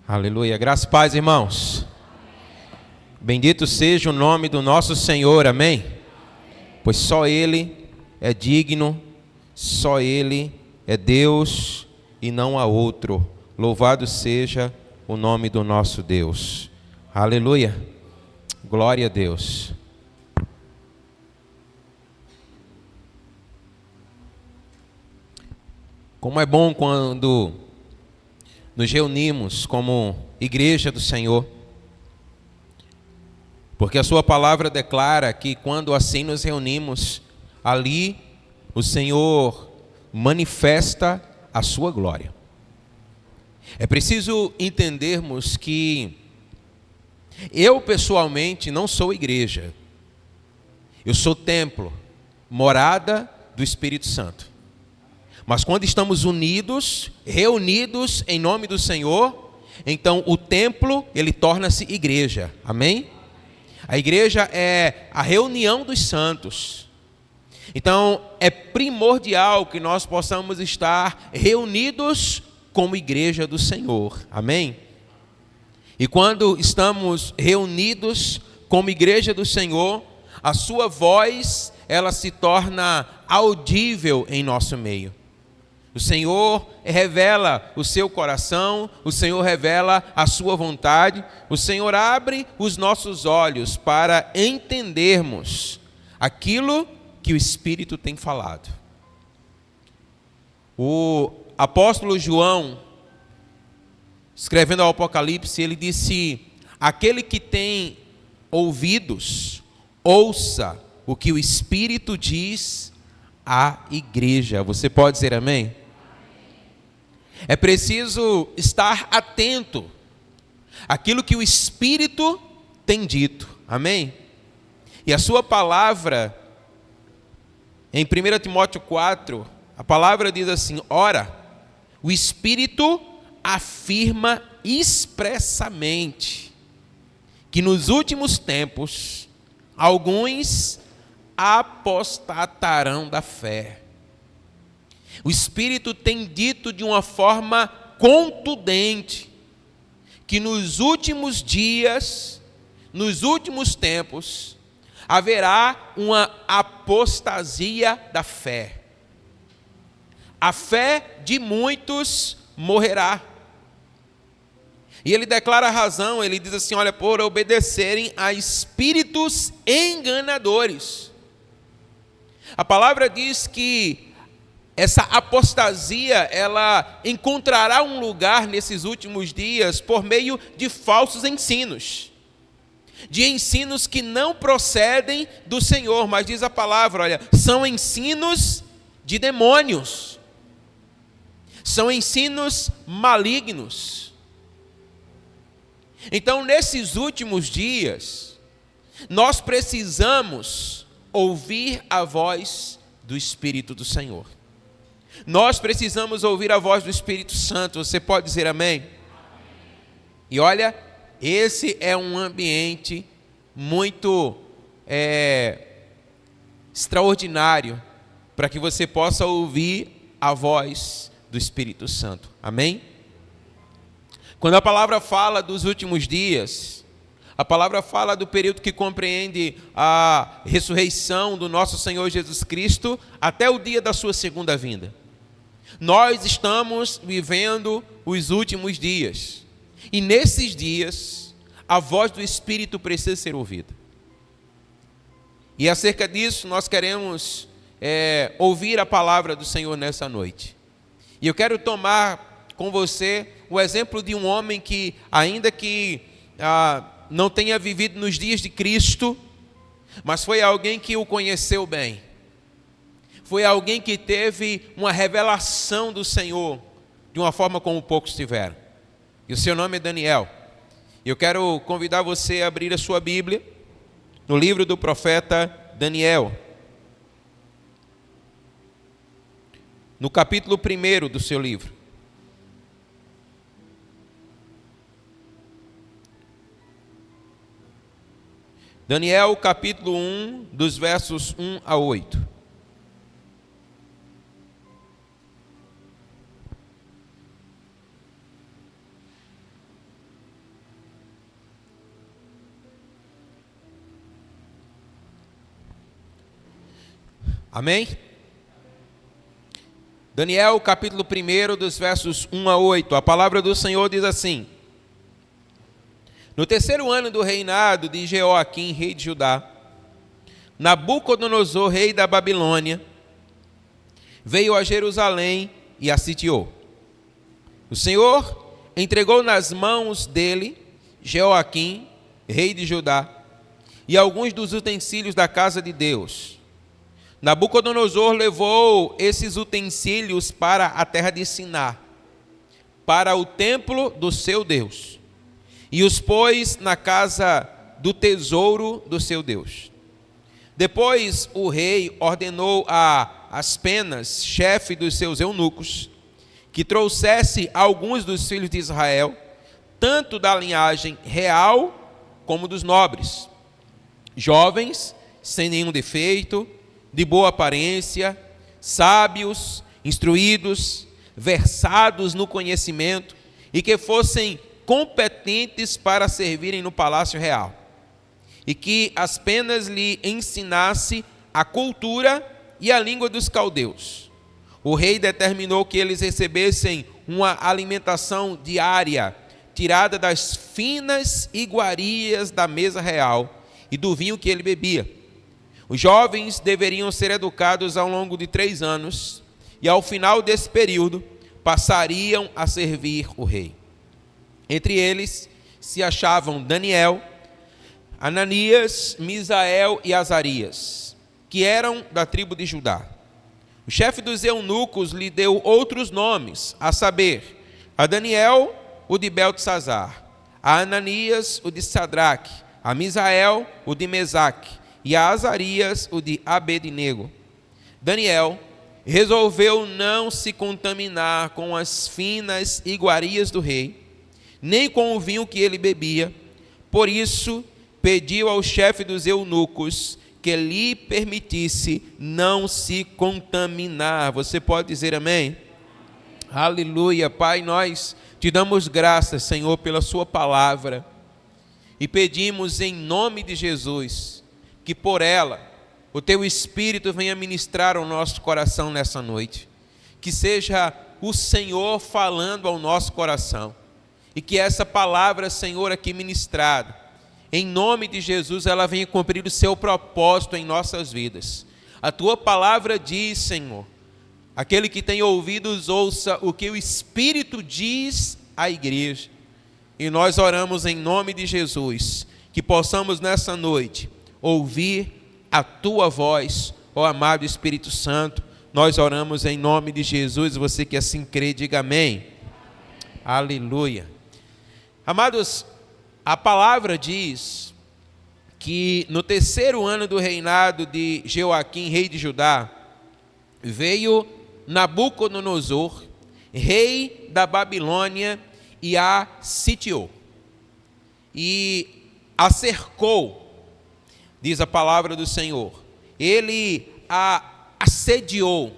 Aleluia. Graças e paz, irmãos. Bendito seja o nome do nosso Senhor, amém? Pois só Ele é digno, só Ele é Deus e não há outro. Louvado seja o nome do nosso Deus. Aleluia. Glória a Deus. Como é bom quando nos reunimos como igreja do Senhor, porque a sua palavra declara que quando assim nos reunimos, ali o Senhor manifesta a sua glória. É preciso entendermos que eu pessoalmente não sou igreja, eu sou templo, morada do Espírito Santo. Mas quando estamos unidos, reunidos em nome do Senhor, então o templo, ele torna-se igreja. Amém? A igreja é a reunião dos santos. Então é primordial que nós possamos estar reunidos como igreja do Senhor. Amém? E quando estamos reunidos como igreja do Senhor, a sua voz, ela se torna audível em nosso meio. O Senhor revela o seu coração, o Senhor revela a sua vontade, o Senhor abre os nossos olhos para entendermos aquilo que o Espírito tem falado. O apóstolo João, escrevendo ao Apocalipse, ele disse: aquele que tem ouvidos, ouça o que o Espírito diz à igreja. Você pode dizer amém? É preciso estar atento àquilo que o Espírito tem dito. Amém? E a sua palavra, em 1 Timóteo 4, a palavra diz assim: ora, o Espírito afirma expressamente que nos últimos tempos alguns apostatarão da fé. O Espírito tem dito de uma forma contundente que nos últimos dias, nos últimos tempos, haverá uma apostasia da fé. A fé de muitos morrerá. E ele declara a razão, ele diz assim: olha, por obedecerem a espíritos enganadores. A palavra diz que essa apostasia, ela encontrará um lugar nesses últimos dias por meio de falsos ensinos. De ensinos que não procedem do Senhor, mas diz a palavra, olha, são ensinos de demônios. São ensinos malignos. Então, nesses últimos dias, nós precisamos ouvir a voz do Espírito do Senhor. Nós precisamos ouvir a voz do Espírito Santo. Você pode dizer amém? E olha, esse é um ambiente muito extraordinário para que você possa ouvir a voz do Espírito Santo. Amém? Quando a palavra fala dos últimos dias, a palavra fala do período que compreende a ressurreição do nosso Senhor Jesus Cristo até o dia da sua segunda vinda. Nós estamos vivendo os últimos dias. E nesses dias, a voz do Espírito precisa ser ouvida. E acerca disso, nós queremos ouvir a palavra do Senhor nessa noite. E eu quero tomar com você o exemplo de um homem que, ainda que não tenha vivido nos dias de Cristo, mas foi alguém que o conheceu bem. Foi alguém que teve uma revelação do Senhor de uma forma como poucos tiveram. E o seu nome é Daniel. Eu quero convidar você a abrir a sua Bíblia no livro do profeta Daniel, no capítulo 1 do seu livro. Daniel, capítulo 1, dos versos 1 a 8. Amém? Daniel capítulo 1, dos versos 1 a 8. A palavra do Senhor diz assim: No terceiro ano do reinado de Jeoaquim, rei de Judá, Nabucodonosor, rei da Babilônia, veio a Jerusalém e a sitiou. O Senhor entregou nas mãos dele Jeoaquim, rei de Judá, e alguns dos utensílios da casa de Deus. Nabucodonosor levou esses utensílios para a terra de Siná, para o templo do seu Deus, e os pôs na casa do tesouro do seu Deus. Depois o rei ordenou a Aspenas, chefe dos seus eunucos, que trouxesse alguns dos filhos de Israel, tanto da linhagem real como dos nobres, jovens, sem nenhum defeito, de boa aparência, sábios, instruídos, versados no conhecimento, e que fossem competentes para servirem no palácio real, e que Aspenas lhe ensinasse a cultura e a língua dos caldeus. O rei determinou que eles recebessem uma alimentação diária, tirada das finas iguarias da mesa real e do vinho que ele bebia. Os jovens deveriam ser educados ao longo de 3 anos, e ao final desse período passariam a servir o rei. Entre eles se achavam Daniel, Ananias, Misael e Azarias, que eram da tribo de Judá. O chefe dos eunucos lhe deu outros nomes, a saber, a Daniel, o de Beltesazar, a Ananias, o de Sadraque, a Misael, o de Mesaque, e a Azarias, o de Abednego. Daniel resolveu não se contaminar com as finas iguarias do rei, nem com o vinho que ele bebia. Por isso, pediu ao chefe dos eunucos que lhe permitisse não se contaminar. Você pode dizer amém? Aleluia. Pai, nós te damos graças, Senhor, pela sua palavra, e pedimos em nome de Jesus que por ela o teu Espírito venha ministrar ao nosso coração nessa noite, que seja o Senhor falando ao nosso coração, e que essa palavra, Senhor, aqui ministrada, em nome de Jesus, ela venha cumprir o seu propósito em nossas vidas. A tua palavra diz, Senhor, aquele que tem ouvidos ouça o que o Espírito diz à igreja, e nós oramos em nome de Jesus, que possamos nessa noite ouvir a tua voz, ó amado Espírito Santo. Nós oramos em nome de Jesus. Você que assim crê, diga amém. Aleluia. Amados, a palavra diz que no terceiro ano do reinado de Jeoaquim, rei de Judá, veio Nabucodonosor, rei da Babilônia, e a sitiou, e a cercou, diz a palavra do Senhor. Ele a assediou.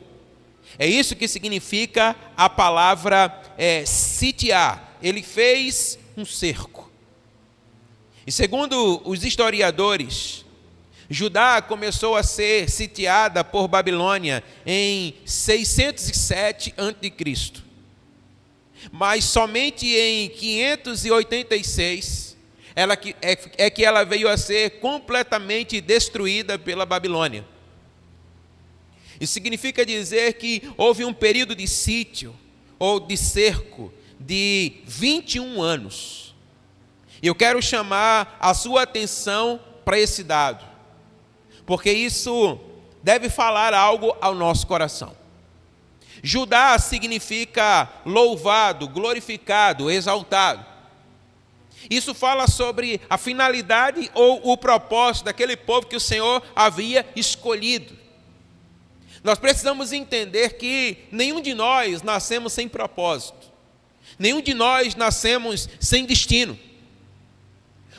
É isso que significa a palavra sitiar. Ele fez um cerco. E segundo os historiadores, Judá começou a ser sitiada por Babilônia em 607 a.C. Mas somente em 586 que ela veio a ser completamente destruída pela Babilônia. Isso significa dizer que houve um período de sítio ou de cerco de 21 anos. E eu quero chamar a sua atenção para esse dado, porque isso deve falar algo ao nosso coração. Judá significa louvado, glorificado, exaltado. Isso fala sobre a finalidade ou o propósito daquele povo que o Senhor havia escolhido. Nós precisamos entender que nenhum de nós nascemos sem propósito. Nenhum de nós nascemos sem destino.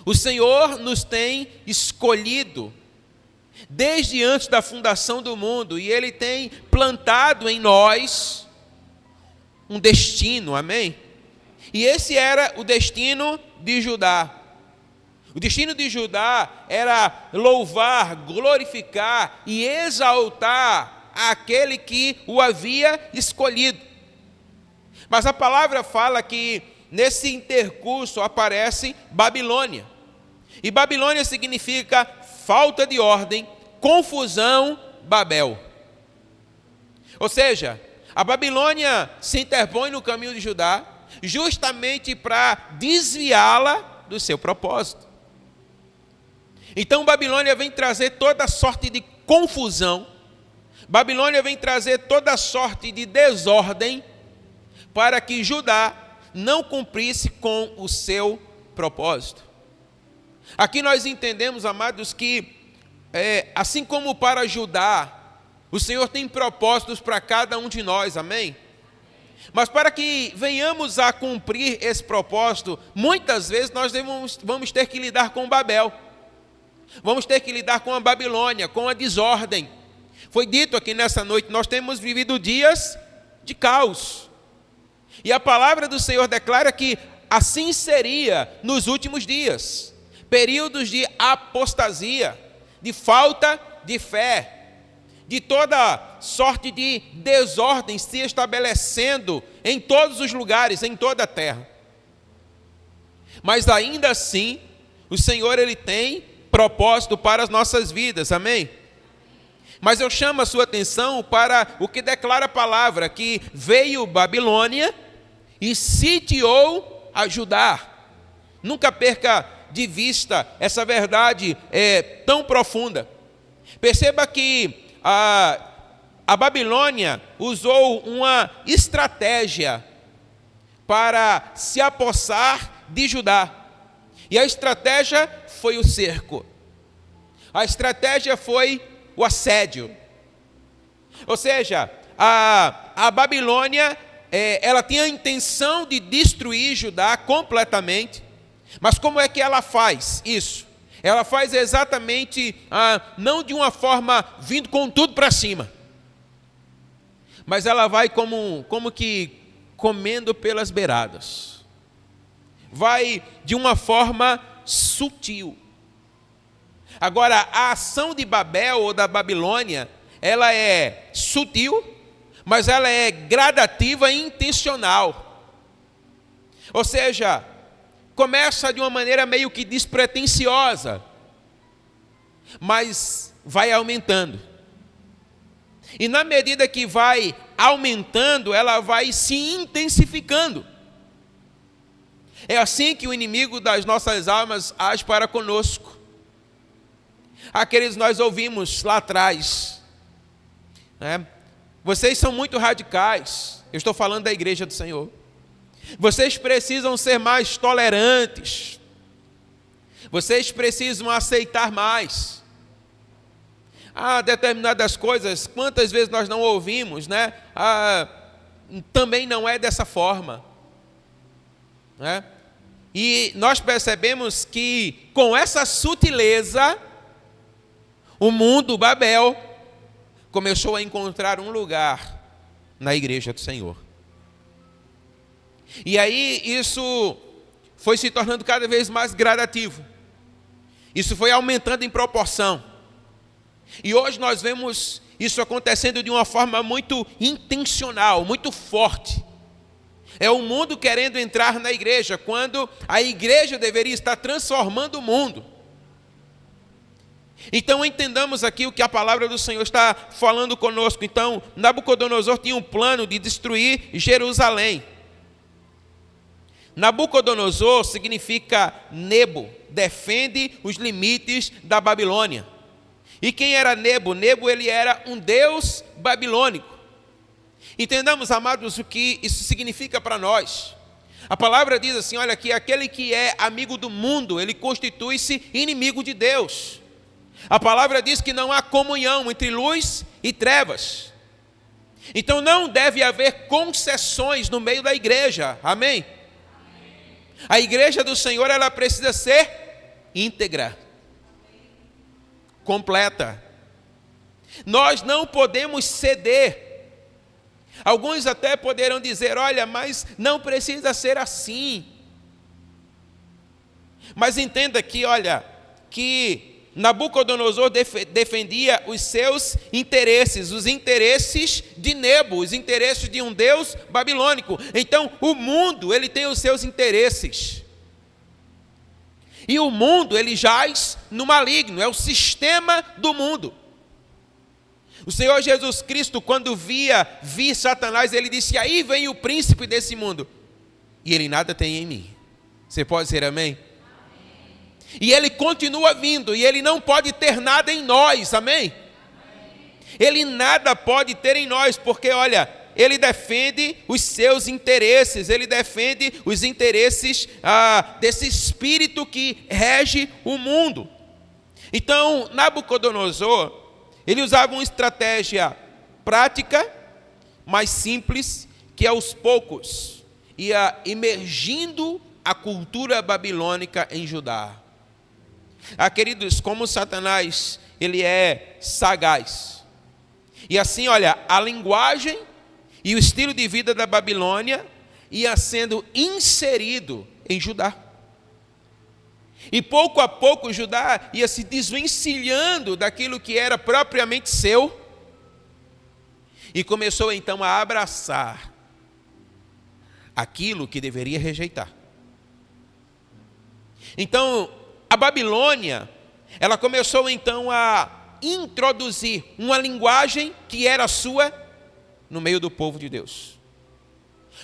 O Senhor nos tem escolhido desde antes da fundação do mundo, e Ele tem plantado em nós um destino, amém? E esse era o destino de Judá. O destino de Judá era louvar, glorificar e exaltar àquele que o havia escolhido. Mas a palavra fala que nesse intercurso aparece Babilônia. E Babilônia significa falta de ordem, confusão, Babel. Ou seja, a Babilônia se interpõe no caminho de Judá justamente para desviá-la do seu propósito. Então Babilônia vem trazer toda sorte de confusão, Babilônia vem trazer toda sorte de desordem para que Judá não cumprisse com o seu propósito. Aqui nós entendemos, amados, que assim como para Judá, o Senhor tem propósitos para cada um de nós, amém? Mas para que venhamos a cumprir esse propósito, muitas vezes nós vamos ter que lidar com Babel. Vamos ter que lidar com a Babilônia, com a desordem. Foi dito aqui nessa noite, nós temos vivido dias de caos. E a palavra do Senhor declara que assim seria nos últimos dias. Períodos de apostasia, de falta de fé, de toda sorte de desordem se estabelecendo em todos os lugares, em toda a terra. Mas ainda assim, o Senhor ele tem propósito para as nossas vidas, amém? Mas eu chamo a sua atenção para o que declara a palavra, que veio Babilônia e sitiou a Judá. Nunca perca de vista essa verdade tão profunda. Perceba que a Babilônia usou uma estratégia para se apossar de Judá. E a estratégia foi o cerco. A estratégia foi o assédio. Ou seja, a Babilônia, ela tinha a intenção de destruir Judá completamente. Mas como é que ela faz isso? Ela faz exatamente, não de uma forma vindo com tudo para cima, mas ela vai como que comendo pelas beiradas. Vai de uma forma sutil. Agora, a ação de Babel ou da Babilônia, ela é sutil, mas ela é gradativa e intencional. Ou seja, começa de uma maneira meio que despretensiosa, mas vai aumentando. E na medida que vai aumentando, ela vai se intensificando. É assim que o inimigo das nossas almas age para conosco. Aqueles nós ouvimos lá atrás, né? Vocês são muito radicais. Eu estou falando da igreja do Senhor. Vocês precisam ser mais tolerantes. Vocês precisam aceitar mais. Determinadas coisas, quantas vezes nós não ouvimos, né? Também não é dessa forma, né? E nós percebemos que com essa sutileza, o mundo, Babel, começou a encontrar um lugar na igreja do Senhor. E aí isso foi se tornando cada vez mais gradativo. Isso foi aumentando em proporção. E hoje nós vemos isso acontecendo de uma forma muito intencional, muito forte. É o mundo querendo entrar na igreja, quando a igreja deveria estar transformando o mundo. Então entendamos aqui o que a palavra do Senhor está falando conosco. Então, Nabucodonosor tinha um plano de destruir Jerusalém. Nabucodonosor significa Nebo, defende os limites da Babilônia. E quem era Nebo? Nebo, ele era um deus babilônico. Entendamos, amados, o que isso significa para nós. A palavra diz assim, olha, que aquele que é amigo do mundo, ele constitui-se inimigo de Deus. A palavra diz que não há comunhão entre luz e trevas. Então não deve haver concessões no meio da igreja, amém? A igreja do Senhor, ela precisa ser íntegra, completa. Nós não podemos ceder. Alguns até poderão dizer, olha, mas não precisa ser assim. Mas entenda que, olha, que Nabucodonosor defendia os seus interesses, os interesses de Nebo, os interesses de um Deus babilônico. Então, o mundo, ele tem os seus interesses. E o mundo, ele jaz no maligno, é o sistema do mundo. O Senhor Jesus Cristo, quando vi Satanás, ele disse: aí vem o príncipe desse mundo, e ele nada tem em mim. Você pode dizer amém? E ele continua vindo, e ele não pode ter nada em nós, amém? Ele nada pode ter em nós, porque olha, ele defende os seus interesses, ele defende os interesses desse espírito que rege o mundo. Então, Nabucodonosor, ele usava uma estratégia prática, mais simples, que aos poucos ia emergindo a cultura babilônica em Judá. Queridos, como Satanás, ele é sagaz. E assim, olha, a linguagem e o estilo de vida da Babilônia ia sendo inserido em Judá. E pouco a pouco Judá ia se desvencilhando daquilo que era propriamente seu. E começou então a abraçar aquilo que deveria rejeitar. Então, a Babilônia, ela começou então a introduzir uma linguagem que era sua no meio do povo de Deus.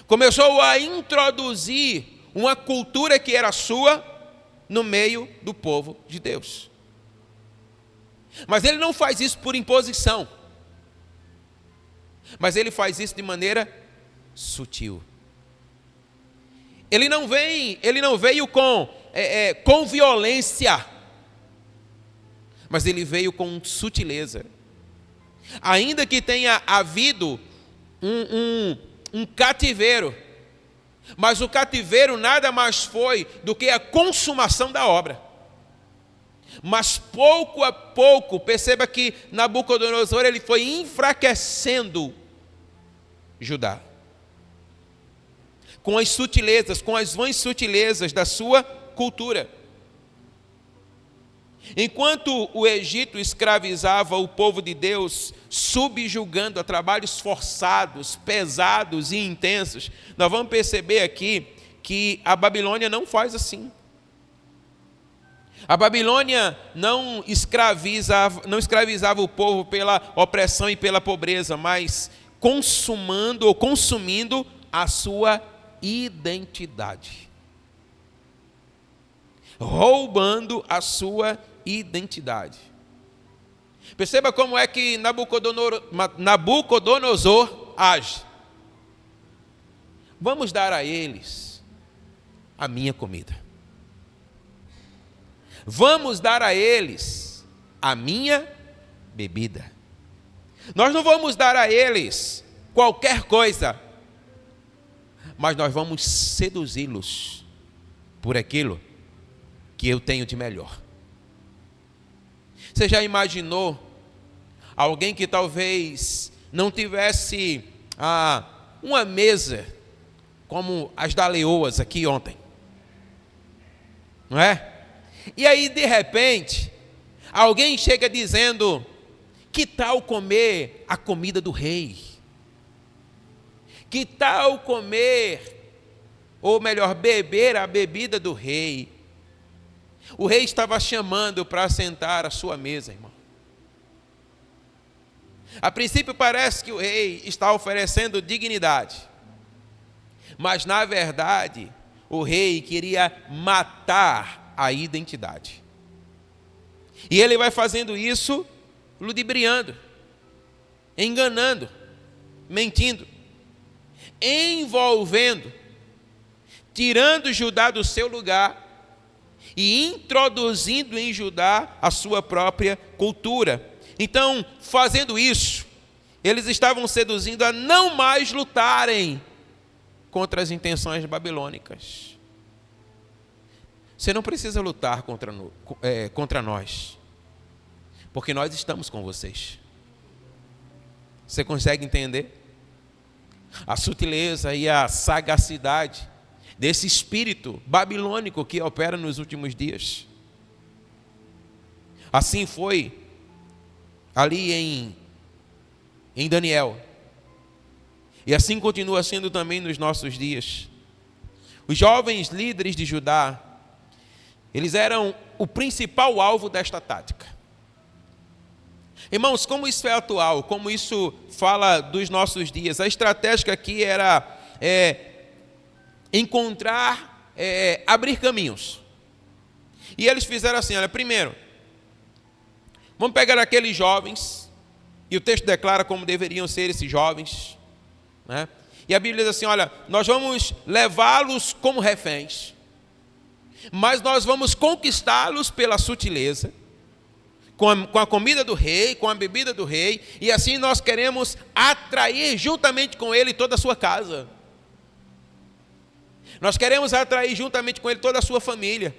Começou a introduzir uma cultura que era sua no meio do povo de Deus. Mas ele não faz isso por imposição. Mas ele faz isso de maneira sutil. Ele não veio com violência, mas ele veio com sutileza. Ainda que tenha havido um cativeiro, mas o cativeiro nada mais foi do que a consumação da obra. Mas pouco a pouco, perceba que Nabucodonosor ele foi enfraquecendo Judá. Com as sutilezas, com as vãs sutilezas da sua cultura. Enquanto o Egito escravizava o povo de Deus, subjugando a trabalhos forçados, pesados e intensos, nós vamos perceber aqui que a Babilônia não faz assim. A Babilônia não escravizava o povo pela opressão e pela pobreza, mas consumindo a sua identidade. Roubando a sua identidade. Perceba como é que Nabucodonosor age. Vamos dar a eles a minha comida. Vamos dar a eles a minha bebida. Nós não vamos dar a eles qualquer coisa, mas nós vamos seduzi-los por aquilo que eu tenho de melhor. Você já imaginou alguém que talvez não tivesse uma mesa como as da Leoas aqui ontem? Não é? E aí, de repente, alguém chega dizendo: que tal comer a comida do rei? Que tal comer, ou melhor, beber a bebida do rei? O rei estava chamando para sentar à sua mesa, irmão. A princípio parece que o rei está oferecendo dignidade, mas na verdade o rei queria matar a identidade. E ele vai fazendo isso ludibriando, enganando, mentindo, envolvendo, tirando Judá do seu lugar e introduzindo em Judá a sua própria cultura. Então, fazendo isso, eles estavam seduzindo a não mais lutarem contra as intenções babilônicas. Você não precisa lutar contra nós, porque nós estamos com vocês. Você consegue entender a sutileza e a sagacidade desse espírito babilônico que opera nos últimos dias? Assim foi ali em Daniel. E assim continua sendo também nos nossos dias. Os jovens líderes de Judá, eles eram o principal alvo desta tática. Irmãos, como isso é atual, como isso fala dos nossos dias, a estratégia aqui era encontrar, abrir caminhos. E eles fizeram assim, olha, primeiro, vamos pegar aqueles jovens, e o texto declara como deveriam ser esses jovens, né? E a Bíblia diz assim, olha, nós vamos levá-los como reféns, mas nós vamos conquistá-los pela sutileza, com a comida do rei, com a bebida do rei, e assim nós queremos atrair juntamente com ele toda a sua casa. Nós queremos atrair juntamente com ele toda a sua família.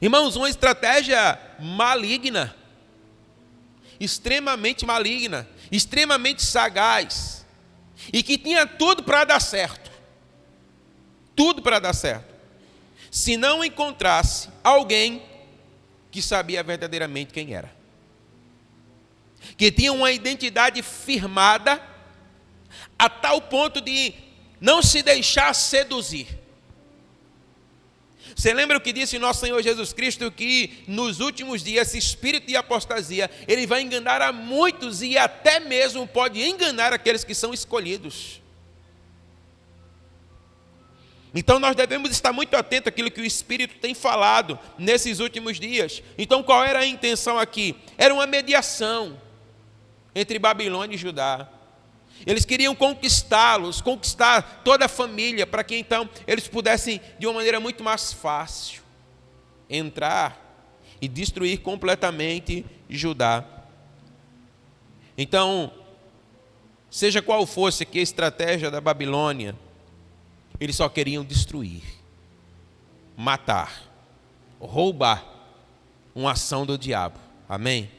Irmãos, uma estratégia maligna, extremamente maligna, extremamente sagaz, e que tinha tudo para dar certo. Tudo para dar certo. Se não encontrasse alguém que sabia verdadeiramente quem era, que tinha uma identidade firmada a tal ponto de não se deixar seduzir. Você lembra o que disse nosso Senhor Jesus Cristo, que nos últimos dias esse espírito de apostasia, ele vai enganar a muitos e até mesmo pode enganar aqueles que são escolhidos. Então nós devemos estar muito atentos àquilo que o Espírito tem falado nesses últimos dias. Então qual era a intenção aqui? Era uma mediação entre Babilônia e Judá. Eles queriam conquistá-los, conquistar toda a família, para que então eles pudessem, de uma maneira muito mais fácil, entrar e destruir completamente Judá. Então, seja qual fosse aqui a estratégia da Babilônia, eles só queriam destruir, matar, roubar, uma ação do diabo. Amém?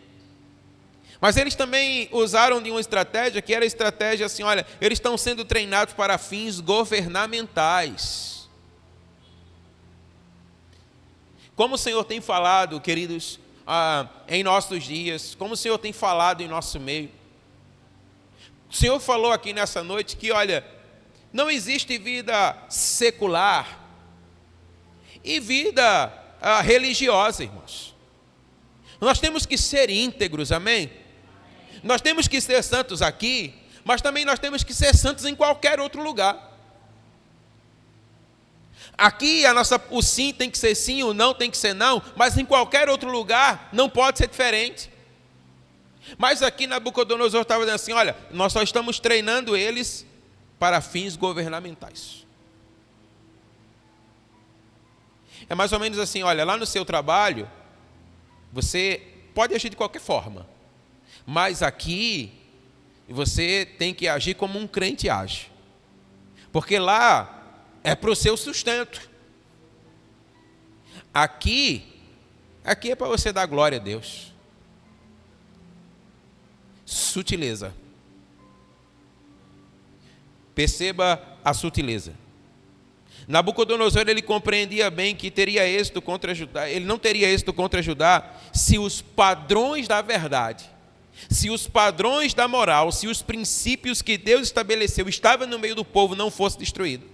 Mas eles também usaram de uma estratégia que era a estratégia assim, olha, eles estão sendo treinados para fins governamentais. Como o Senhor tem falado, queridos, em nossos dias, como o Senhor tem falado em nosso meio. O Senhor falou aqui nessa noite que, olha, não existe vida secular e vida religiosa, irmãos. Nós temos que ser íntegros, amém? Nós temos que ser santos aqui, mas também nós temos que ser santos em qualquer outro lugar. Aqui o sim tem que ser sim, o não tem que ser não, mas em qualquer outro lugar não pode ser diferente. Mas aqui Nabucodonosor estava dizendo assim, olha, nós só estamos treinando eles para fins governamentais. É mais ou menos assim, olha, lá no seu trabalho, você pode agir de qualquer forma, mas aqui você tem que agir como um crente age, porque lá é para o seu sustento. Aqui é para você dar glória a Deus. Sutileza. Perceba a sutileza. Nabucodonosor, ele compreendia bem que teria êxito contra Judá. Ele não teria êxito contra Judá se os padrões da verdade, se os padrões da moral, se os princípios que Deus estabeleceu estavam no meio do povo, não fosse destruído.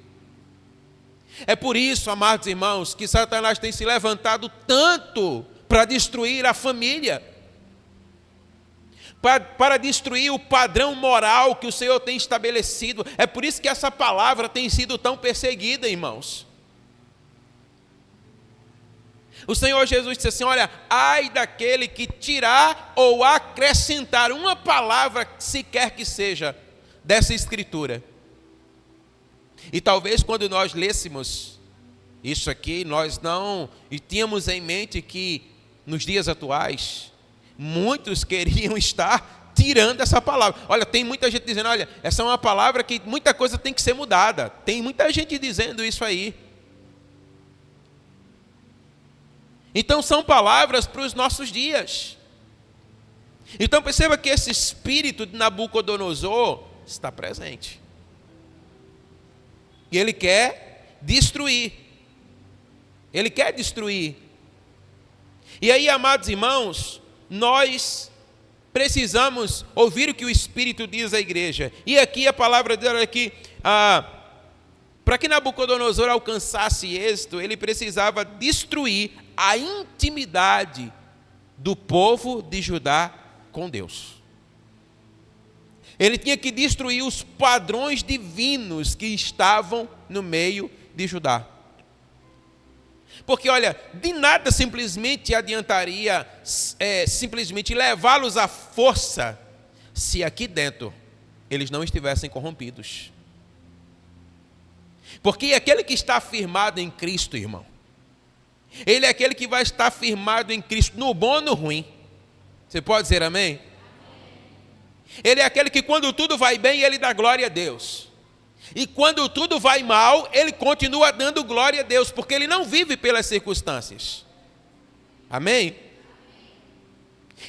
É por isso, amados irmãos, que Satanás tem se levantado tanto para destruir a família, para destruir o padrão moral que o Senhor tem estabelecido. É por isso que essa palavra tem sido tão perseguida, irmãos. O Senhor Jesus disse assim, olha, ai daquele que tirar ou acrescentar uma palavra, sequer que seja, dessa escritura. E talvez quando nós lêssemos isso aqui, nós não tínhamos em mente que nos dias atuais, muitos queriam estar tirando essa palavra. Olha, tem muita gente dizendo, olha, essa é uma palavra que muita coisa tem que ser mudada. Tem muita gente dizendo isso aí. Então são palavras para os nossos dias. Então perceba que esse espírito de Nabucodonosor está presente. E ele quer destruir. Ele quer destruir. E aí, amados irmãos, nós precisamos ouvir o que o Espírito diz à igreja. E aqui a palavra dele é que, para que Nabucodonosor alcançasse êxito, ele precisava destruir a intimidade do povo de Judá com Deus. Ele tinha que destruir os padrões divinos que estavam no meio de Judá. Porque, olha, de nada simplesmente adiantaria simplesmente levá-los à força se aqui dentro eles não estivessem corrompidos. Porque aquele que está firmado em Cristo, irmão, ele é aquele que vai estar firmado em Cristo, no bom ou no ruim. Você pode dizer amém? Ele é aquele que quando tudo vai bem, ele dá glória a Deus. E quando tudo vai mal, ele continua dando glória a Deus, porque ele não vive pelas circunstâncias. Amém?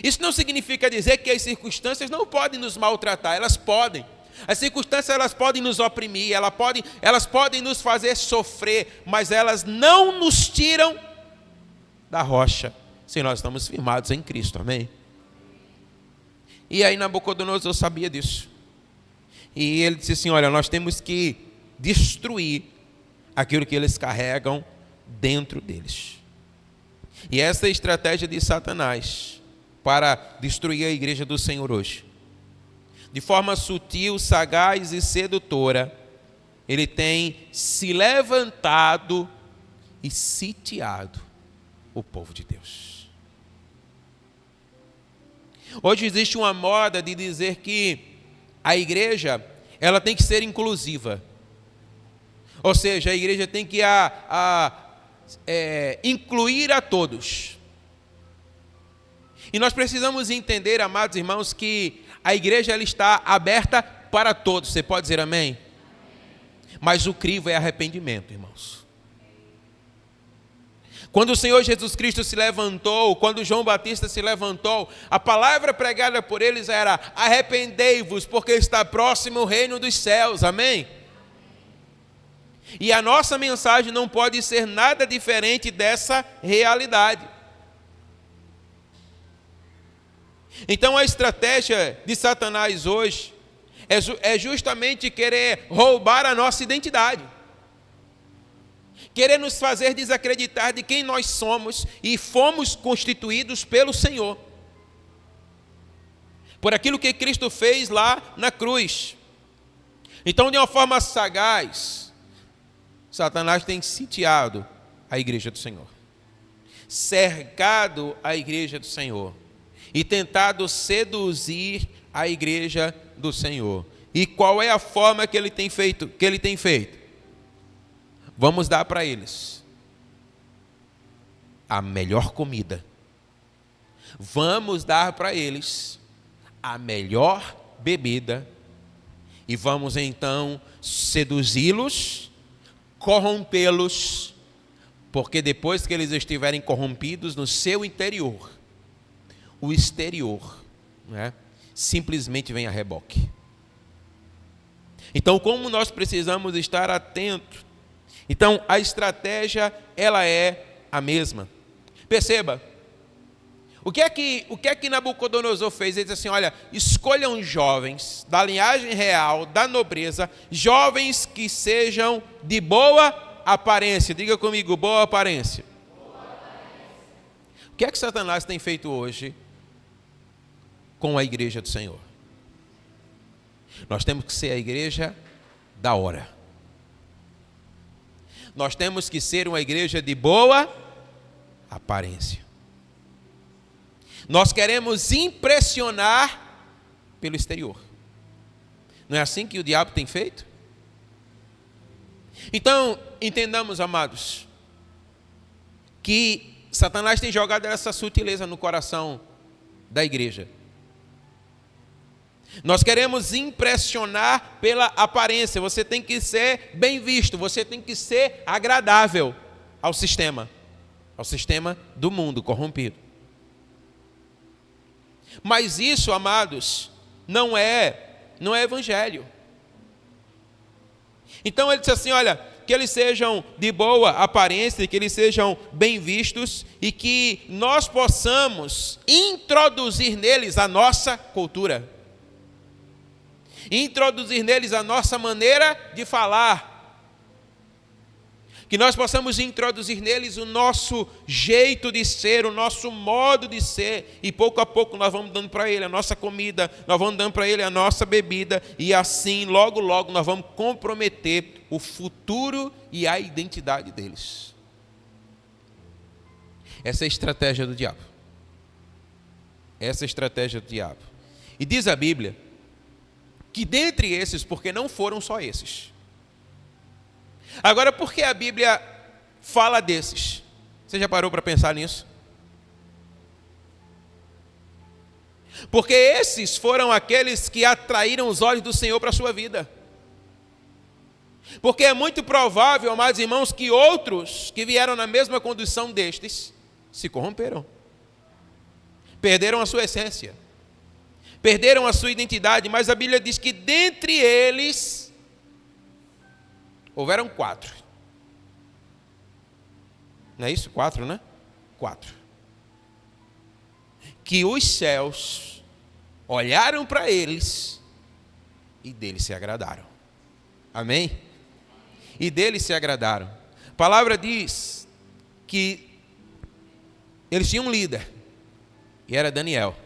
Isso não significa dizer que as circunstâncias não podem nos maltratar, elas podem. As circunstâncias elas podem nos oprimir, elas podem nos fazer sofrer, mas elas não nos tiram da rocha, se nós estamos firmados em Cristo. Amém? E aí Nabucodonosor sabia disso. E ele disse assim, olha, nós temos que destruir aquilo que eles carregam dentro deles. E essa é a estratégia de Satanás para destruir a igreja do Senhor hoje. De forma sutil, sagaz e sedutora, ele tem se levantado e sitiado o povo de Deus. Hoje existe uma moda de dizer que a igreja, ela tem que ser inclusiva. Ou seja, a igreja tem que incluir a todos. E nós precisamos entender, amados irmãos, que a igreja ela está aberta para todos. Você pode dizer amém? Mas o crivo é arrependimento, irmãos. Quando o Senhor Jesus Cristo se levantou, quando João Batista se levantou, a palavra pregada por eles era: arrependei-vos, porque está próximo o reino dos céus. Amém? E a nossa mensagem não pode ser nada diferente dessa realidade. Então a estratégia de Satanás hoje é justamente querer roubar a nossa identidade. Querer nos fazer desacreditar de quem nós somos e fomos constituídos pelo Senhor. Por aquilo que Cristo fez lá na cruz. Então, de uma forma sagaz, Satanás tem sitiado a igreja do Senhor. Cercado a igreja do Senhor. E tentado seduzir a igreja do Senhor. E qual é a forma que ele tem feito? Vamos dar para eles a melhor comida. Vamos dar para eles a melhor bebida. E vamos então seduzi-los, corrompê-los, porque depois que eles estiverem corrompidos no seu interior, o exterior, né, simplesmente vem a reboque. Então, como nós precisamos estar atentos? Então, a estratégia, ela é a mesma. Perceba, o que é que Nabucodonosor fez? Ele disse assim, olha, escolham jovens da linhagem real, da nobreza, jovens que sejam de boa aparência. Diga comigo, boa aparência. O que é que Satanás tem feito hoje com a igreja do Senhor? Nós temos que ser a igreja da hora. Nós temos que ser uma igreja de boa aparência. Nós queremos impressionar pelo exterior. Não é assim que o diabo tem feito? Então, entendamos, amados, que Satanás tem jogado essa sutileza no coração da igreja. Nós queremos impressionar pela aparência. Você tem que ser bem visto, você tem que ser agradável ao sistema do mundo corrompido. Mas isso, amados, não é evangelho. Então ele disse assim, olha, que eles sejam de boa aparência, que eles sejam bem vistos e que nós possamos introduzir neles a nossa cultura, introduzir neles a nossa maneira de falar, que nós possamos introduzir neles o nosso jeito de ser, o nosso modo de ser, e pouco a pouco nós vamos dando para ele a nossa comida, nós vamos dando para ele a nossa bebida, e assim, logo, logo, nós vamos comprometer o futuro e a identidade deles. Essa é a estratégia do diabo. Essa é a estratégia do diabo. E diz a Bíblia que dentre esses, porque não foram só esses. Agora, por que a Bíblia fala desses? Você já parou para pensar nisso? Porque esses foram aqueles que atraíram os olhos do Senhor para a sua vida. Porque é muito provável, amados irmãos, que outros que vieram na mesma condição destes se corromperam. Perderam a sua essência. Perderam a sua identidade. Mas a Bíblia diz que dentre eles houveram 4. Não é isso? 4, né? 4. Que os céus olharam para eles e deles se agradaram. Amém? E deles se agradaram. A palavra diz que eles tinham um líder, e era Daniel.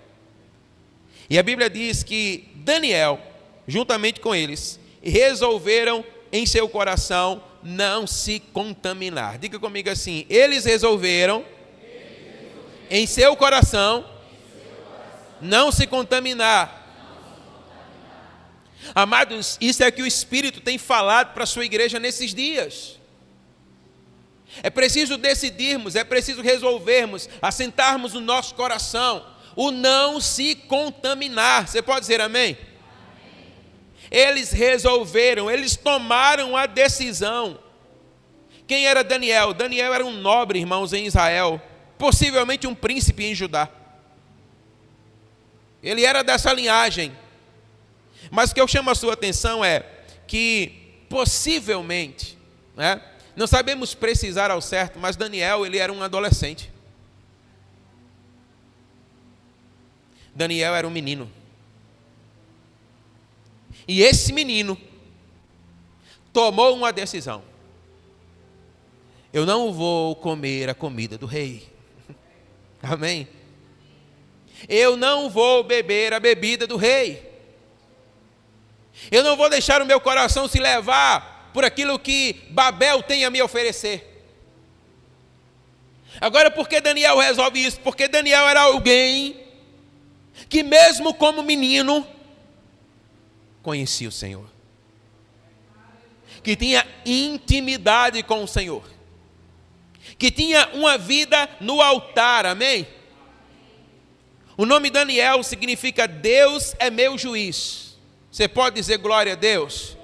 E a Bíblia diz que Daniel, juntamente com eles, resolveram em seu coração não se contaminar. Diga comigo assim: eles resolveram em seu coração não se contaminar. Amados, isso é o que o Espírito tem falado para a sua igreja nesses dias. É preciso decidirmos, é preciso resolvermos, assentarmos no nosso coração o não se contaminar. Você pode dizer amém? Eles resolveram, eles tomaram a decisão. Quem era Daniel? Daniel era um nobre, irmãos, em Israel, possivelmente um príncipe em Judá. Ele era dessa linhagem. Mas o que eu chamo a sua atenção é que possivelmente, né, não sabemos precisar ao certo, mas Daniel, ele era um adolescente. Daniel era um menino. E esse menino tomou uma decisão: eu não vou comer a comida do rei. Amém? Eu não vou beber a bebida do rei. Eu não vou deixar o meu coração se levar por aquilo que Babel tem a me oferecer. Agora, por que Daniel resolve isso? Porque Daniel era alguém que, mesmo como menino, conhecia o Senhor, que tinha intimidade com o Senhor, que tinha uma vida no altar. Amém? O nome Daniel significa Deus é meu juiz. Você pode dizer glória a Deus?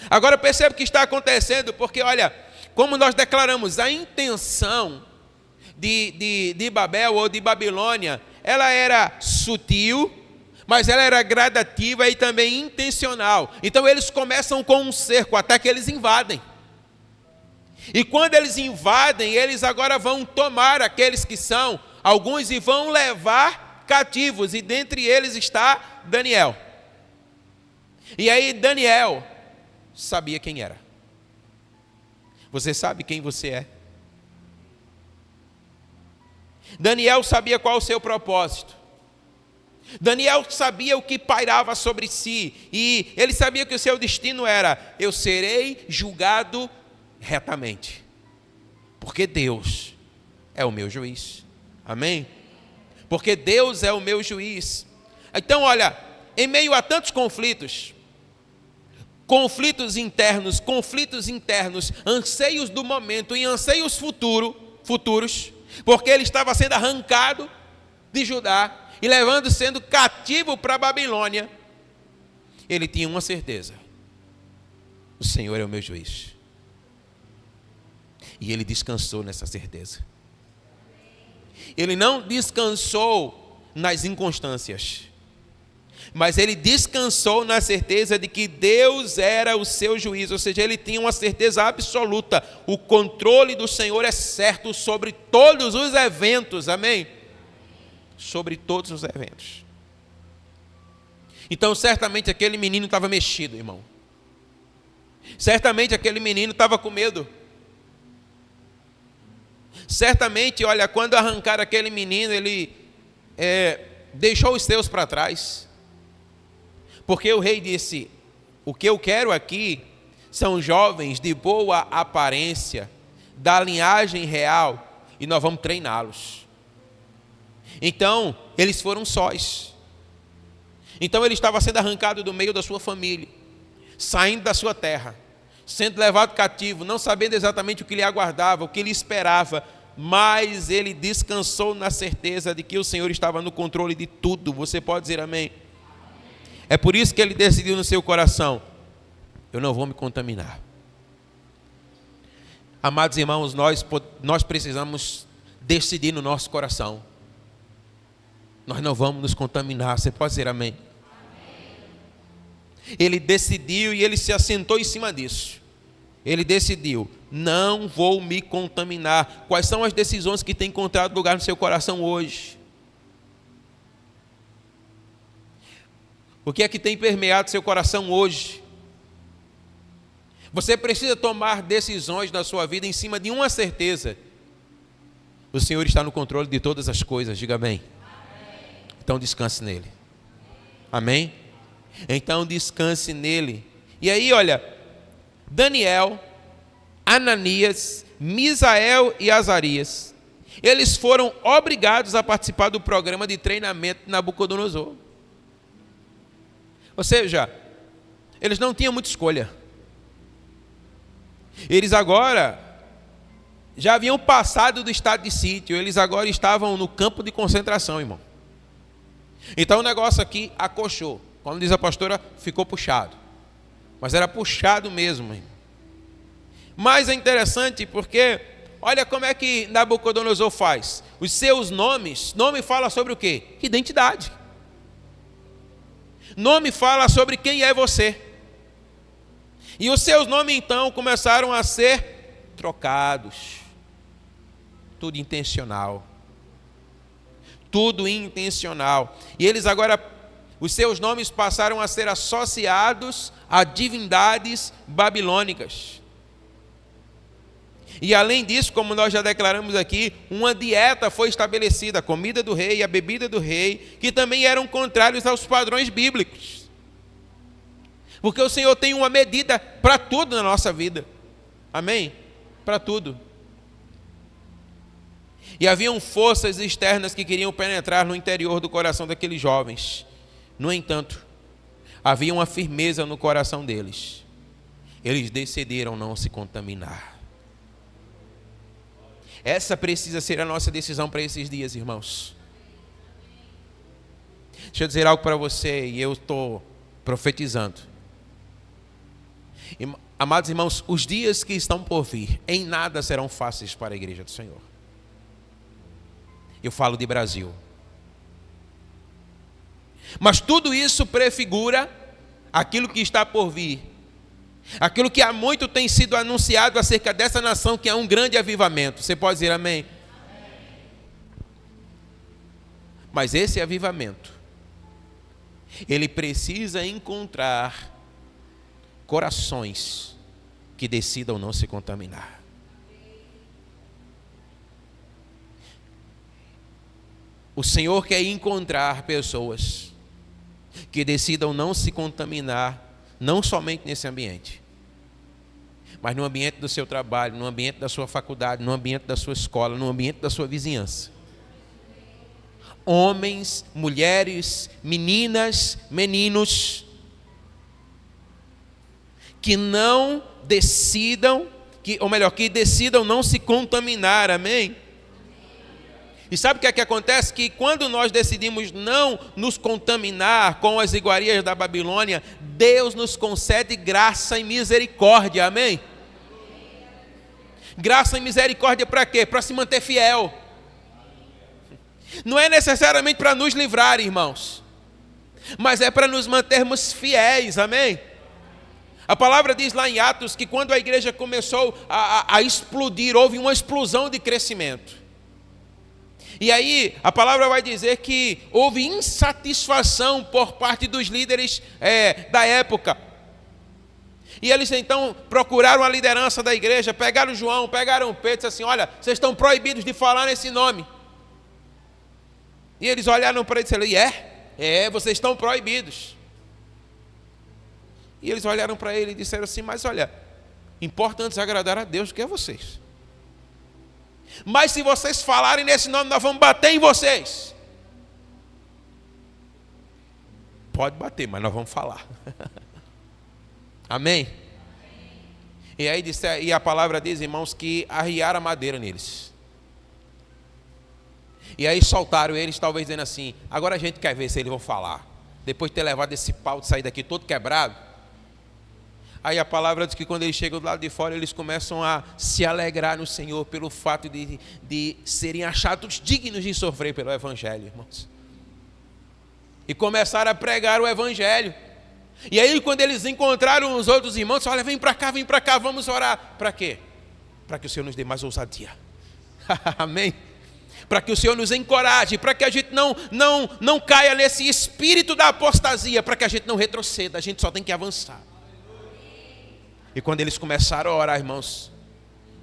Agora percebe o que está acontecendo, porque olha, como nós declaramos, a intenção de Babel ou de Babilônia, ela era sutil, mas ela era gradativa e também intencional. Então eles começam com um cerco até que eles invadem. E quando eles invadem, eles agora vão tomar aqueles que são alguns e vão levar cativos, e dentre eles está Daniel. E aí Daniel sabia quem era. Você sabe quem você é? Daniel sabia qual o seu propósito. Daniel sabia o que pairava sobre si, e ele sabia que o seu destino era: eu serei julgado retamente, porque Deus é o meu juiz. Amém? Porque Deus é o meu juiz. Então olha, em meio a tantos conflitos internos, anseios do momento e anseios futuros, porque ele estava sendo arrancado de Judá e sendo cativo para a Babilônia, ele tinha uma certeza: o Senhor é o meu juiz. E ele descansou nessa certeza. Ele não descansou nas inconstâncias, Mas ele descansou na certeza de que Deus era o seu juiz, ou seja, ele tinha uma certeza absoluta. O controle do Senhor é certo sobre todos os eventos, amém? Sobre todos os eventos. Então, certamente aquele menino estava mexido, irmão. Certamente aquele menino estava com medo. Certamente, olha, quando arrancaram aquele menino, ele deixou os seus para trás. Porque o rei disse: o que eu quero aqui são jovens de boa aparência, da linhagem real, e nós vamos treiná-los. Então, eles foram sós. Então, ele estava sendo arrancado do meio da sua família, saindo da sua terra, sendo levado cativo, não sabendo exatamente o que lhe aguardava, o que lhe esperava, mas ele descansou na certeza de que o Senhor estava no controle de tudo. Você pode dizer amém? É por isso que ele decidiu no seu coração: eu não vou me contaminar. Amados irmãos, nós precisamos decidir no nosso coração: nós não vamos nos contaminar. Você pode dizer amém? Ele decidiu e ele se assentou em cima disso. Ele decidiu: não vou me contaminar. Quais são as decisões que têm encontrado lugar no seu coração hoje? O que é que tem permeado seu coração hoje? Você precisa tomar decisões na sua vida em cima de uma certeza: o Senhor está no controle de todas as coisas. Diga amém. Então descanse nele. Amém? Então descanse nele. E aí, olha, Daniel, Ananias, Misael e Azarias, eles foram obrigados a participar do programa de treinamento de Nabucodonosor. Ou seja, eles não tinham muita escolha. Eles agora já haviam passado do estado de sítio, eles agora estavam no campo de concentração, irmão. Então o negócio aqui acochou. Como diz a pastora, ficou puxado. Mas era puxado mesmo, irmão. Mas é interessante porque, olha como é que Nabucodonosor faz. Os seus nomes, nome fala sobre o quê? Identidade. Nome fala sobre quem é você. E os seus nomes então começaram a ser trocados. Tudo intencional. Tudo intencional. E eles agora, os seus nomes passaram a ser associados a divindades babilônicas. E além disso, como nós já declaramos aqui, uma dieta foi estabelecida, a comida do rei e a bebida do rei, que também eram contrários aos padrões bíblicos. Porque o Senhor tem uma medida para tudo na nossa vida. Amém? Para tudo. E haviam forças externas que queriam penetrar no interior do coração daqueles jovens. No entanto, havia uma firmeza no coração deles. Eles decidiram não se contaminar. Essa precisa ser a nossa decisão para esses dias, irmãos. Deixa eu dizer algo para você, e eu estou profetizando. Amados irmãos, os dias que estão por vir, em nada serão fáceis para a igreja do Senhor. Eu falo de Brasil. Mas tudo isso prefigura aquilo que está por vir. Aquilo que há muito tem sido anunciado acerca dessa nação, que é um grande avivamento. Você pode dizer amém? Mas esse avivamento, ele precisa encontrar corações que decidam não se contaminar. O Senhor quer encontrar pessoas que decidam não se contaminar, não somente nesse ambiente, mas no ambiente do seu trabalho, no ambiente da sua faculdade, no ambiente da sua escola, no ambiente da sua vizinhança. Homens, mulheres, meninas, meninos, que não decidam, que decidam não se contaminar, amém? E sabe o que é que acontece? Que quando nós decidimos não nos contaminar com as iguarias da Babilônia, Deus nos concede graça e misericórdia, amém? Graça e misericórdia para quê? Para se manter fiel. Não é necessariamente para nos livrar, irmãos, mas é para nos mantermos fiéis, amém? A palavra diz lá em Atos que quando a igreja começou a explodir, houve uma explosão de crescimento. E aí a palavra vai dizer que houve insatisfação por parte dos líderes da época. E eles então procuraram a liderança da igreja, pegaram João, pegaram Pedro e disseram assim: olha, vocês estão proibidos de falar nesse nome. E eles olharam para ele e disseram: vocês estão proibidos. E eles olharam para ele e disseram assim: mas olha, importa antes agradar a Deus do que a vocês. Mas se vocês falarem nesse nome, nós vamos bater em vocês. Pode bater, mas nós vamos falar. Amém? E aí e a palavra diz, irmãos, que arriaram a madeira neles. E aí soltaram eles, talvez dizendo assim: agora a gente quer ver se eles vão falar. Depois de ter levado esse pau de sair daqui todo quebrado. Aí a palavra diz que quando eles chegam do lado de fora, eles começam a se alegrar no Senhor pelo fato de serem achados dignos de sofrer pelo Evangelho, irmãos. E começaram a pregar o Evangelho. E aí quando eles encontraram os outros irmãos, olha, vem para cá, vamos orar. Para quê? Para que o Senhor nos dê mais ousadia. Amém? Para que o Senhor nos encoraje, para que a gente não caia nesse espírito da apostasia, para que a gente não retroceda, a gente só tem que avançar. E quando eles começaram a orar, irmãos,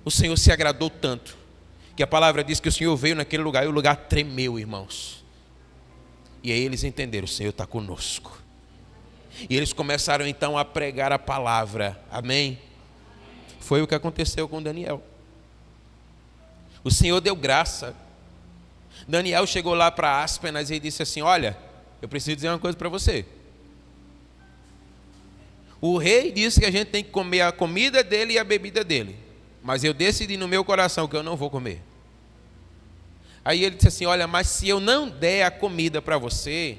o Senhor se agradou tanto, que a palavra diz que o Senhor veio naquele lugar e o lugar tremeu, irmãos. E aí eles entenderam: o Senhor está conosco. E eles começaram então a pregar a palavra, amém? Foi o que aconteceu com Daniel. O Senhor deu graça. Daniel chegou lá para Aspenas e disse assim: olha, eu preciso dizer uma coisa para você. O rei disse que a gente tem que comer a comida dele e a bebida dele, mas eu decidi no meu coração que eu não vou comer. Aí ele disse assim: olha, mas se eu não der a comida para você,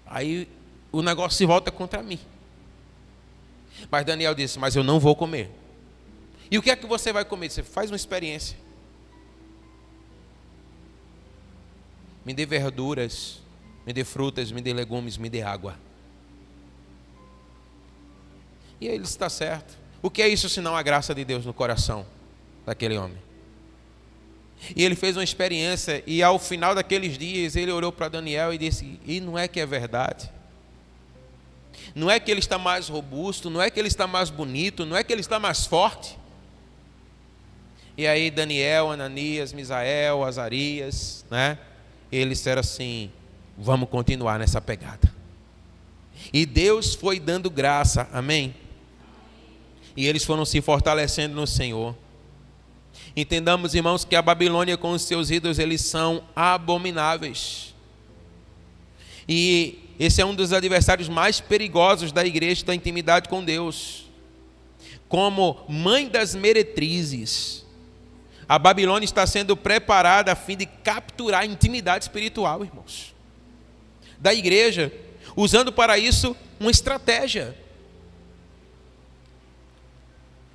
aí o negócio se volta contra mim. Mas Daniel disse: mas eu não vou comer. E o que é que você vai comer? Você faz uma experiência. Me dê verduras, me dê frutas, me dê legumes, me dê água. E aí ele está certo. O que é isso senão a graça de Deus no coração daquele homem? E ele fez uma experiência, e ao final daqueles dias ele olhou para Daniel e disse: e não é que é verdade? Não é que ele está mais robusto, não é que ele está mais bonito, não é que ele está mais forte? E aí Daniel, Ananias, Misael, Azarias, eles disseram assim: vamos continuar nessa pegada. E Deus foi dando graça, amém? E eles foram se fortalecendo no Senhor. Entendamos, irmãos, que a Babilônia com os seus ídolos, eles são abomináveis. E esse é um dos adversários mais perigosos da igreja, da intimidade com Deus. Como mãe das meretrizes, a Babilônia está sendo preparada a fim de capturar a intimidade espiritual, irmãos, da igreja, usando para isso uma estratégia.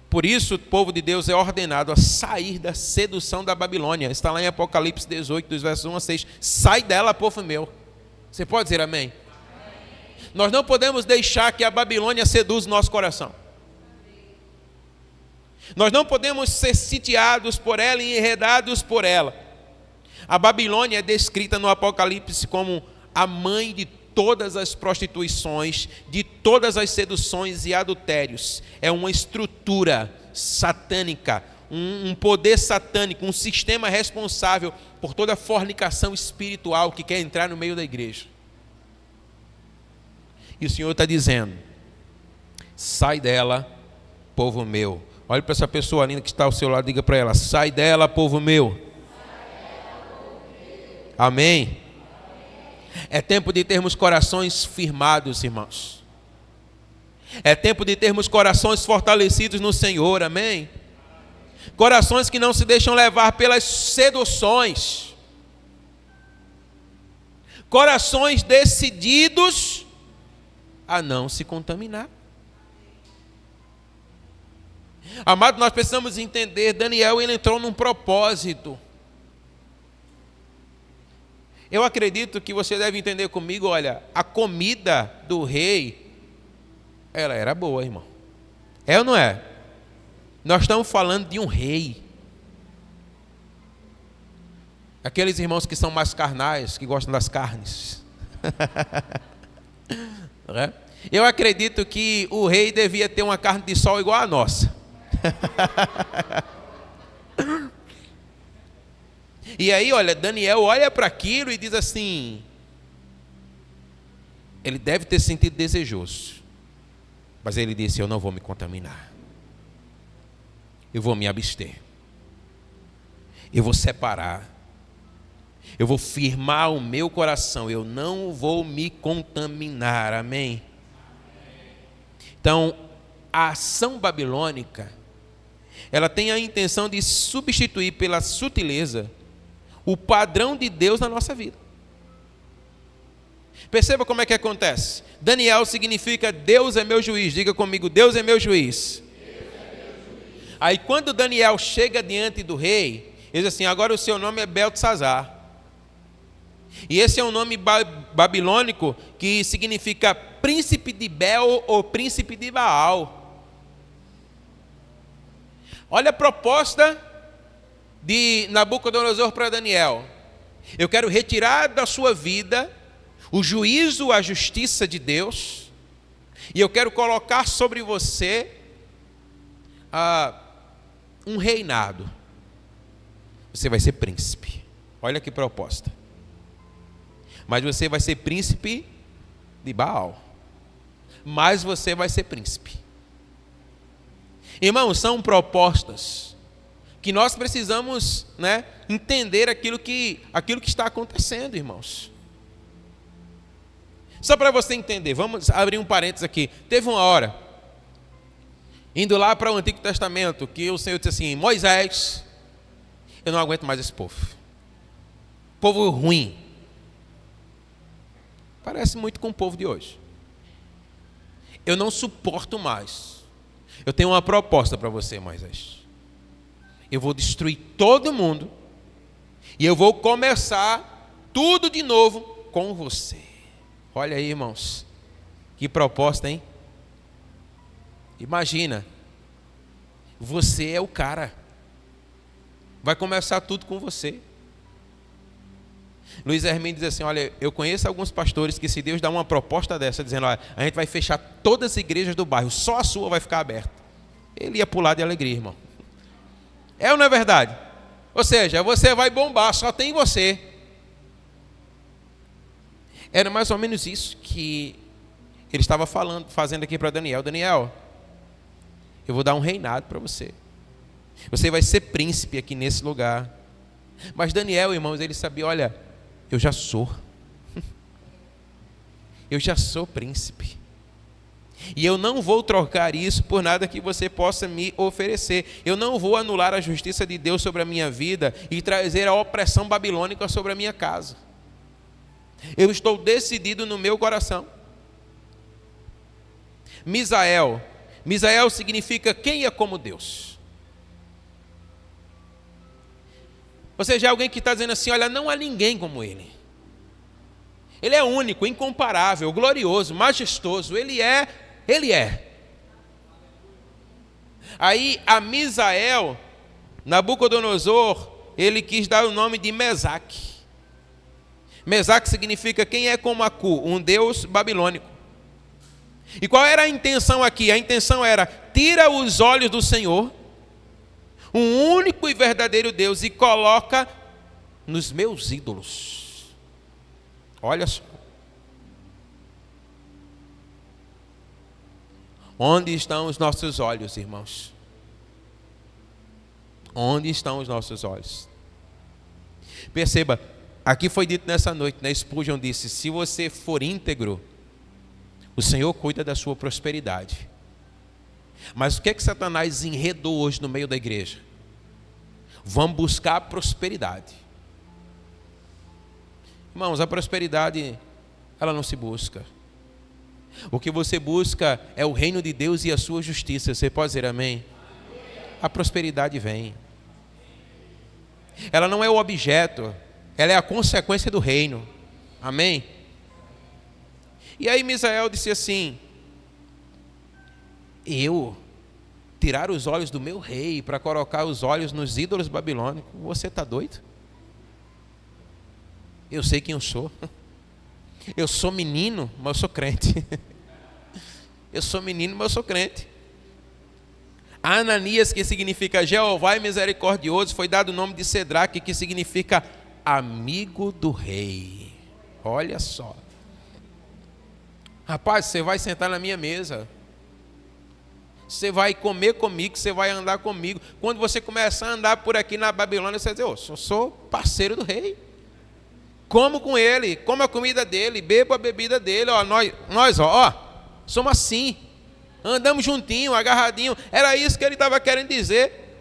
Por isso o povo de Deus é ordenado a sair da sedução da Babilônia. Está lá em Apocalipse 18, dos versos 1 a 6. Sai dela, povo meu. Você pode dizer amém? Amém. Nós não podemos deixar que a Babilônia seduza o nosso coração. Nós não podemos ser sitiados por ela e enredados por ela. A Babilônia é descrita no Apocalipse como a mãe de todas as prostituições, de todas as seduções e adultérios. É uma estrutura satânica, um poder satânico, um sistema responsável por toda a fornicação espiritual que quer entrar no meio da igreja. E o Senhor está dizendo: sai dela, povo meu. Olhe para essa pessoa linda que está ao seu lado, diga para ela: sai dela, povo meu. Amém? É tempo de termos corações firmados, irmãos. É tempo de termos corações fortalecidos no Senhor, amém? Corações que não se deixam levar pelas seduções. Corações decididos a não se contaminar. Amado, nós precisamos entender, Daniel, ele entrou num propósito. Eu acredito que você deve entender comigo, olha, a comida do rei, ela era boa, irmão. É ou não é? Nós estamos falando de um rei. Aqueles irmãos que são mais carnais, que gostam das carnes. Eu acredito que o rei devia ter uma carne de sol igual a nossa. E aí, olha, Daniel olha para aquilo e diz assim, ele deve ter sentido desejoso, mas ele disse, eu não vou me contaminar, eu vou me abster, eu vou separar, eu vou firmar o meu coração, eu não vou me contaminar, amém? Então, a ação babilônica, ela tem a intenção de substituir pela sutileza o padrão de Deus na nossa vida. Perceba como é que acontece. Daniel significa Deus é meu juiz. Diga comigo, Deus é meu juiz. Aí quando Daniel chega diante do rei, ele diz assim, agora o seu nome é Beltesazar. E esse é um nome babilônico que significa príncipe de Bel ou príncipe de Baal. Olha a proposta de Nabucodonosor para Daniel. Eu quero retirar da sua vida o juízo, a justiça de Deus, e eu quero colocar sobre você um reinado. Você vai ser príncipe. Olha que proposta. Mas você vai ser príncipe de Baal. Mas você vai ser príncipe. Irmãos, são propostas que nós precisamos, entender aquilo que está acontecendo, irmãos. Só para você entender, vamos abrir um parênteses aqui. Teve uma hora, indo lá para o Antigo Testamento, que o Senhor disse assim, Moisés, eu não aguento mais esse povo. Povo ruim. Parece muito com o povo de hoje. Eu não suporto mais. Eu tenho uma proposta para você, Moisés. Eu vou destruir todo mundo e eu vou começar tudo de novo com você. Olha aí, irmãos, que proposta, hein? Imagina, você é o cara, vai começar tudo com você. Luiz Hermínio diz assim, olha, eu conheço alguns pastores que se Deus dá uma proposta dessa, dizendo, olha, a gente vai fechar todas as igrejas do bairro, só a sua vai ficar aberta. Ele ia pular de alegria, irmão. É ou não é verdade? Ou seja, você vai bombar, só tem você. Era mais ou menos isso que ele estava fazendo aqui para Daniel. Daniel, eu vou dar um reinado para você. Você vai ser príncipe aqui nesse lugar. Mas Daniel, irmãos, ele sabia, olha, eu já sou. Eu já sou príncipe. E eu não vou trocar isso por nada que você possa me oferecer. Eu não vou anular a justiça de Deus sobre a minha vida e trazer a opressão babilônica sobre a minha casa. Eu estou decidido no meu coração. Misael. Misael significa quem é como Deus. Ou seja, é alguém que está dizendo assim, olha, não há ninguém como Ele. Ele é único, incomparável, glorioso, majestoso. Ele é. Aí a Misael, Nabucodonosor, ele quis dar o nome de Mesaque. Mesaque significa quem é como Acu, um deus babilônico. E qual era a intenção aqui? A intenção era, tira os olhos do Senhor, um único e verdadeiro Deus, e coloca nos meus ídolos. Olha só. Onde estão os nossos olhos, irmãos? Onde estão os nossos olhos? Perceba, aqui foi dito nessa noite, Spurgeon disse, se você for íntegro, o Senhor cuida da sua prosperidade. Mas o que é que Satanás enredou hoje no meio da igreja? Vamos buscar a prosperidade. Irmãos, a prosperidade, ela não se busca. O que você busca é o reino de Deus e a sua justiça. Você pode dizer amém? A prosperidade vem. Ela não é o objeto, ela é a consequência do reino. Amém? E aí Misael disse assim: eu tirar os olhos do meu rei para colocar os olhos nos ídolos babilônicos? Você está doido? Eu sei quem eu sou. Eu sou menino, mas eu sou crente. Eu sou menino, mas eu sou crente. A Ananias, que significa Jeová é misericordioso, foi dado o nome de Cedraque, que significa amigo do rei. Olha só. Rapaz, você vai sentar na minha mesa. Você vai comer comigo, você vai andar comigo. Quando você começar a andar por aqui na Babilônia, você vai dizer: eu sou parceiro do rei. Como com ele, como a comida dele, bebo a bebida dele. Ó, nós somos assim. Andamos juntinho, agarradinho. Era isso que ele estava querendo dizer.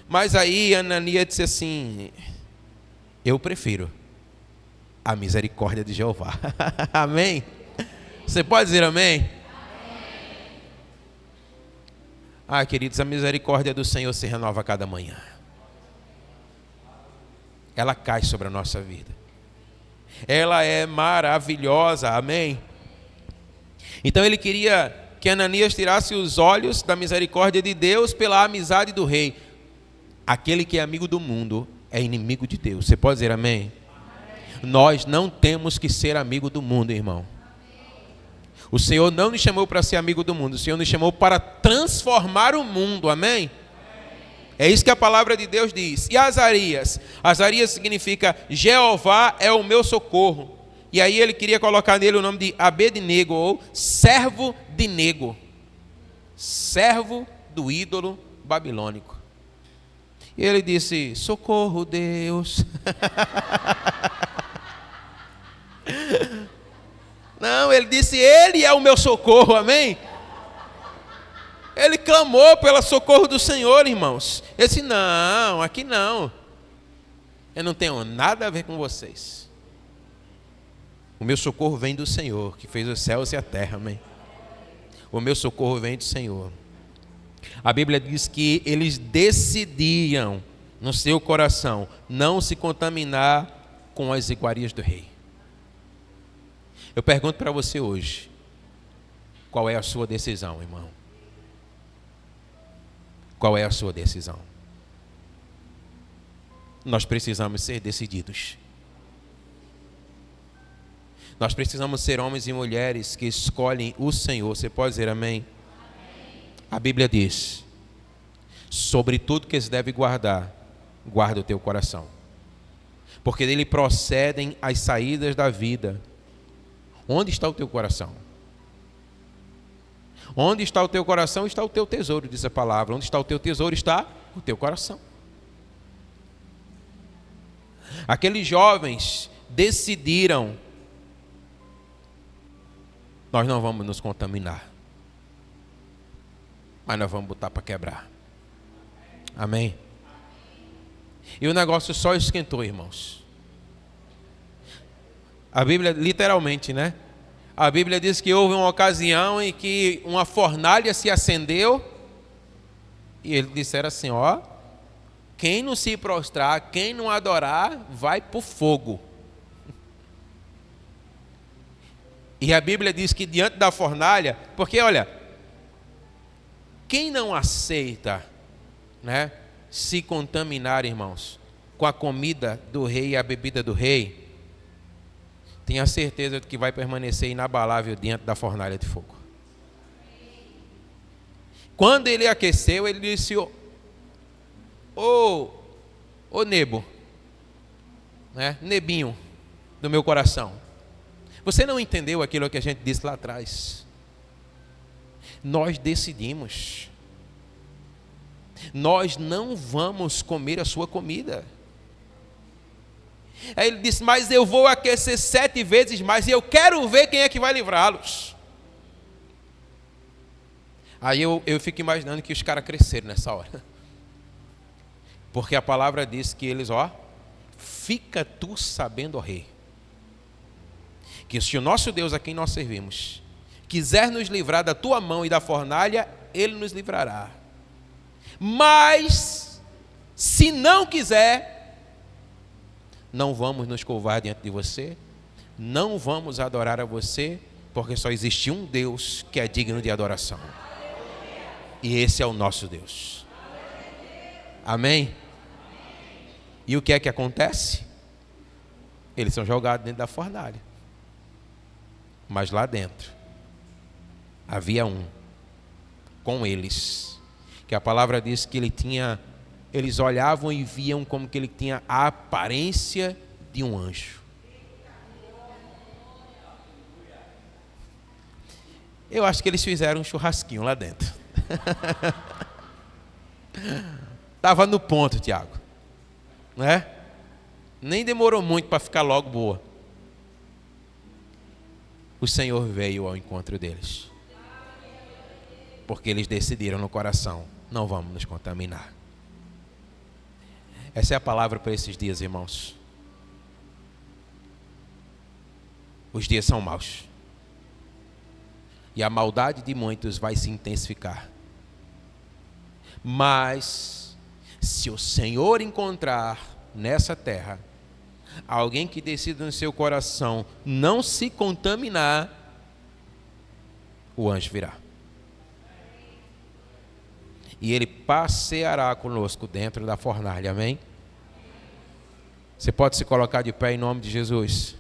Mas aí Ananias disse assim: eu prefiro a misericórdia de Jeová. Amém? Você pode dizer amém? Ah, queridos, a misericórdia do Senhor se renova a cada manhã. Ela cai sobre a nossa vida. Ela é maravilhosa, amém? Então ele queria que Ananias tirasse os olhos da misericórdia de Deus pela amizade do rei. Aquele que é amigo do mundo é inimigo de Deus. Você pode dizer amém? Nós não temos que ser amigo do mundo, irmão. O Senhor não nos chamou para ser amigo do mundo. O Senhor nos chamou para transformar o mundo, amém? É isso que a palavra de Deus diz. E Azarias? Azarias significa Jeová é o meu socorro. E aí ele queria colocar nele o nome de Abednego, ou servo de Nego. Servo do ídolo babilônico. E ele disse: socorro, Deus. Não, ele disse: ele é o meu socorro, amém? Ele clamou pelo socorro do Senhor, irmãos. Ele disse: não, aqui não. Eu não tenho nada a ver com vocês. O meu socorro vem do Senhor, que fez os céus e a terra, amém? O meu socorro vem do Senhor. A Bíblia diz que eles decidiam no seu coração não se contaminar com as iguarias do rei. Eu pergunto para você hoje: qual é a sua decisão, irmão? Qual é a sua decisão? Nós precisamos ser decididos. Nós precisamos ser homens e mulheres que escolhem o Senhor. Você pode dizer amém? Amém. A Bíblia diz: sobre tudo que se deve guardar, guarda o teu coração, porque dele procedem as saídas da vida. Onde está o teu coração? Onde está o teu coração, está o teu tesouro, diz a palavra. Onde está o teu tesouro, está o teu coração. Aqueles jovens decidiram: nós não vamos nos contaminar, mas nós vamos botar para quebrar. Amém? E o negócio só esquentou, irmãos. A Bíblia, literalmente, né? A Bíblia diz que houve uma ocasião em que uma fornalha se acendeu e eles disseram assim: ó, quem não se prostrar, quem não adorar, vai para o fogo. E a Bíblia diz que diante da fornalha, porque olha, quem não aceita, né, se contaminar, irmãos, com a comida do rei e a bebida do rei, tenha certeza de que vai permanecer inabalável diante da fornalha de fogo. Quando ele aqueceu, ele disse: ô Nebo, né, Nebinho do meu coração, você não entendeu aquilo que a gente disse lá atrás. Nós decidimos. Nós não vamos comer a sua comida. Aí ele disse: mas eu vou aquecer 7 vezes mais e eu quero ver quem é que vai livrá-los. Aí eu fico imaginando que os caras cresceram nessa hora. Porque a palavra diz que eles, fica tu sabendo, ó rei, que se o nosso Deus a quem nós servimos quiser nos livrar da tua mão e da fornalha, ele nos livrará. Mas se não quiser, não vamos nos curvar diante de você, não vamos adorar a você, porque só existe um Deus que é digno de adoração. E esse é o nosso Deus. Amém? E o que é que acontece? Eles são jogados dentro da fornalha. Mas lá dentro havia um com eles, que a palavra diz que eles olhavam e viam como que ele tinha a aparência de um anjo. Eu acho que eles fizeram um churrasquinho lá dentro. Estava no ponto, Tiago. Não é? Nem demorou muito para ficar logo boa. O Senhor veio ao encontro deles. Porque eles decidiram no coração: não vamos nos contaminar. Essa é a palavra para esses dias, irmãos. Os dias são maus. E a maldade de muitos vai se intensificar. Mas, se o Senhor encontrar nessa terra alguém que decida no seu coração não se contaminar, o anjo virá. E ele passeará conosco dentro da fornalha, amém? Você pode se colocar de pé em nome de Jesus.